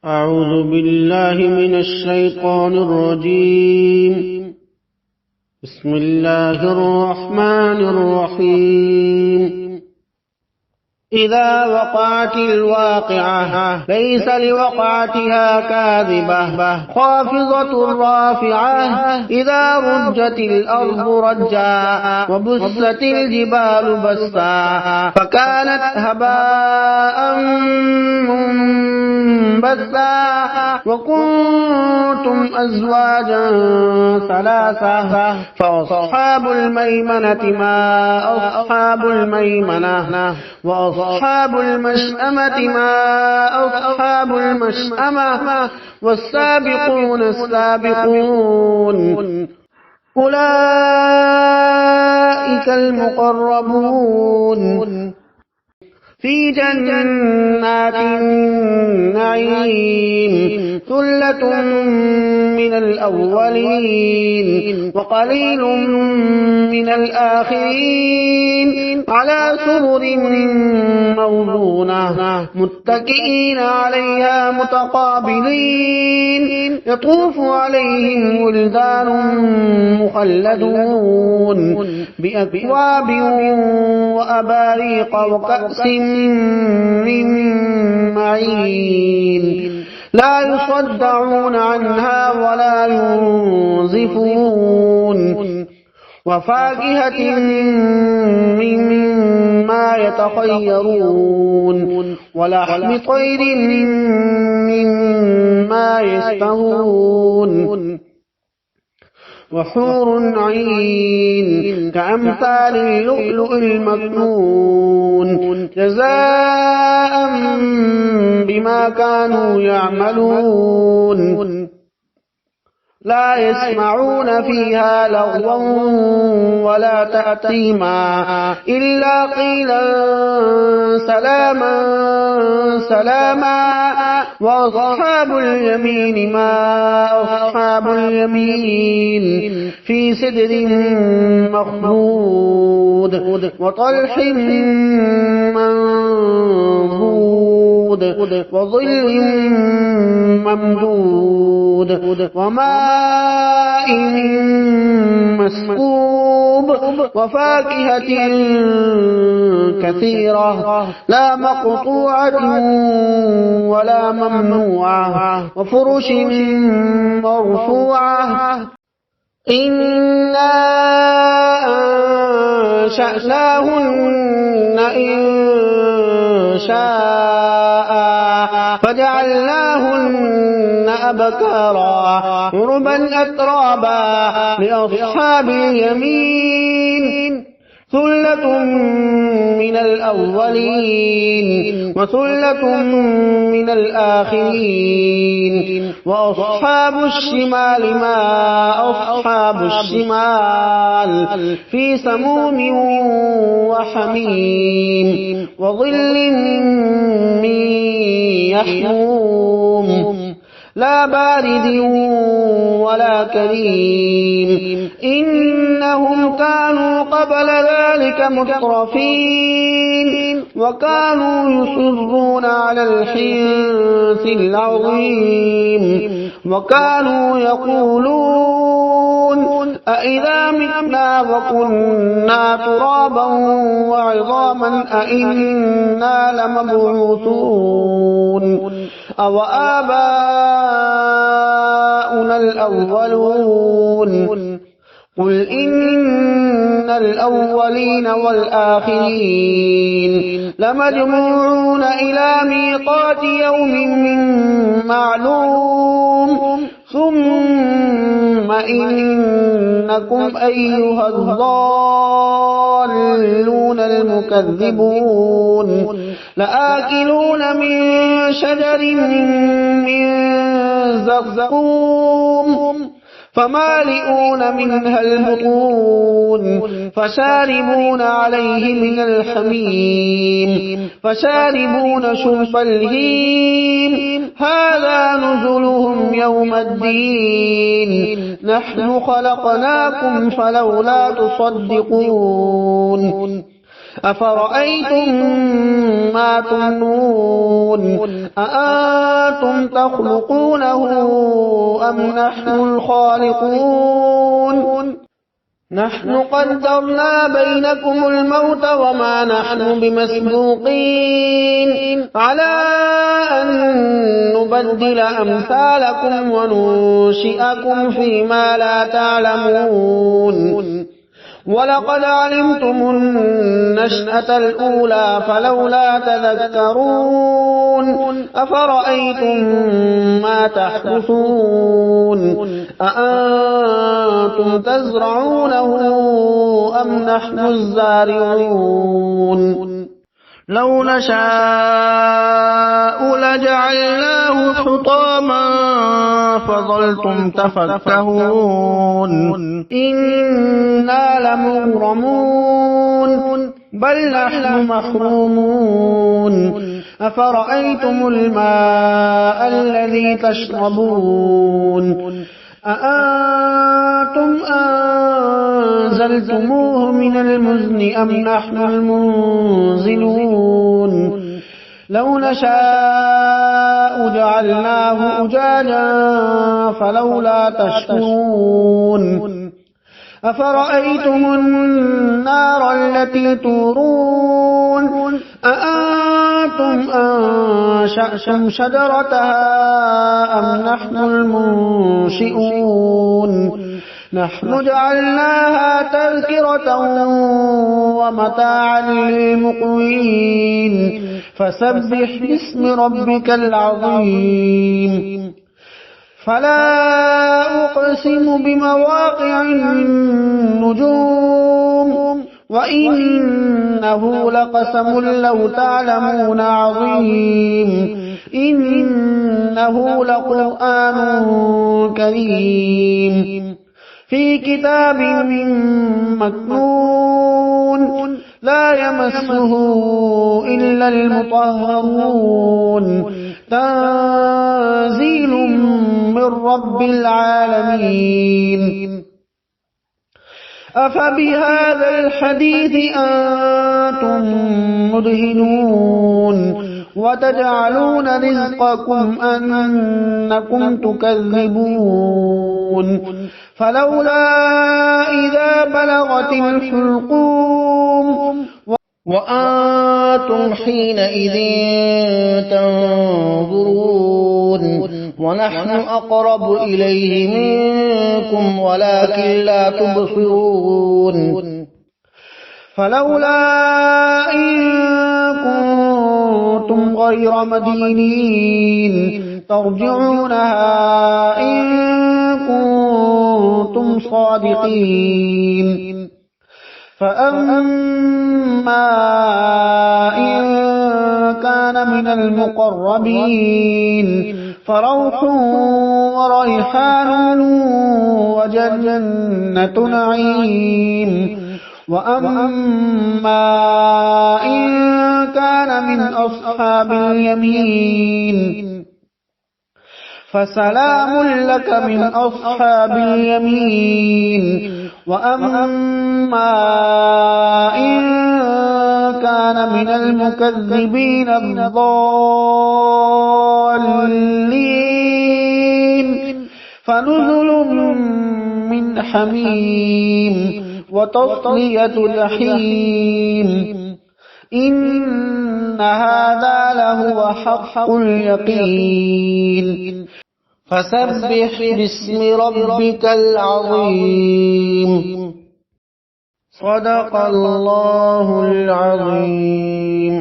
أعوذ بالله من الشيطان الرجيم. بسم الله الرحمن الرحيم. إذا وقعت الواقعة ليس لوقعتها كاذبة خافضة رافعة إذا رجت الأرض رجا وبست الجبال بسا فكانت هباء منبثا وكنتم أزواجا ثلاثة فأصحاب الميمنة ما أصحاب الميمنة وأصحاب المشأمة ما أصحاب المشأمة والسابقون السابقون أولئك المقربون في جنات النعيم ثلة من الأولين وقليل من الآخرين على سرر موضونة متكئين عليها متقابلين يطوف عليهم ولدان مخلدون بأكواب وأباريق وكأس من معين لا يصدعون عنها ولا ينزفون وفاكهة مما يتخيرون ولحم طير مما يشتهون وحور عين كأمثال اللؤلؤ المكنون جزاء بما كانوا يعملون لا يسمعون فيها لغوا ولا تأثيما إلا قيلا سلاما سلاما وأصحاب اليمين ما أصحاب اليمين في سدر مخضود وطلح منضود وظل ممدود وماء مسكوب وفاكهة كثيرة لا مقطوعة ولا ممنوعة وفرش مرفوعة إنا أنشأناهن إنشاء فجعلناهن أبكارا عربا أترابا لأصحاب اليمين ثلة من الأولين وثلة من الآخرين وأصحاب الشمال ما أصحاب الشمال في سموم وحميم وظل من يحموم لا بارد ولا كريم إنهم كانوا قبل ذلك مترفين وكانوا يصرون على الحنث العظيم وكانوا يقولون أئذا متنا وكنا ترابا وعظاما أئنا لمبعوثون أو آباؤنا الأولون قل إن الأولين والآخرين لمجموعون إلى ميقات يوم معلوم ثم إنكم أيها الضالون المكذبون لآكلون من شجر من زقوم فمالئون منها البطون فشاربون عليه من الحميم فشاربون شرب الهيم هذا نزلهم يوم الدين نحن خلقناكم فلولا تصدقون أفرأيتم ما تمنون أأنتم تخلقونه أم نحن الخالقون نحن قدرنا بينكم الموت وما نحن بمسبوقين على أن نبدل أمثالكم وننشئكم فيما لا تعلمون ولقد علمتم النشأة الأولى فلولا تذكرون أفرأيتم ما تحرثون أأنتم تزرعونه أم نحن الزارعون لو نشاء لجعلناه حطاما فظلتم تفكهون إنا لمغرمون بل نحن محرومون أفرأيتم الماء الذي تشربون أأنتم أنزلتموه من المزن أم نحن المنزلون لو نشاء جعلناه أجاجا فلولا تشكرون أفرأيتم النار التي تورون أأنتم أنشأتم شجرتها أم نحن المنشئون نحن جعلناها تذكرة ومتاعا للمقوين فسبح باسم ربك العظيم فلا أقسم بمواقع النجوم وإنه لقسم لو تعلمون عظيم إنه لقرآن كريم في كتاب مكنون لا يمسه إلا المطهرون تنزيل من رب العالمين أفبهذا الحديث أنتم مدهنون وتجعلون رزقكم أنكم تكذبون فلولا إذا بلغت الحلقوم وأنتم حينئذ تنظرون ونحن أقرب إليه منكم ولكن لا تبصرون فلولا إن كنتم غير مدينين ترجعونها إن كنتم صادقين فأما إن كان من المقربين فروح وريحان وجنة نعيم وأما إن كان من أصحاب اليمين فسلام لك من أصحاب اليمين وأما إن كان من المكذبين الضالين فنزل من حميم وتصلية جحيم إن هذا لهو حق اليقين فسبح باسم ربك العظيم صدق الله العظيم.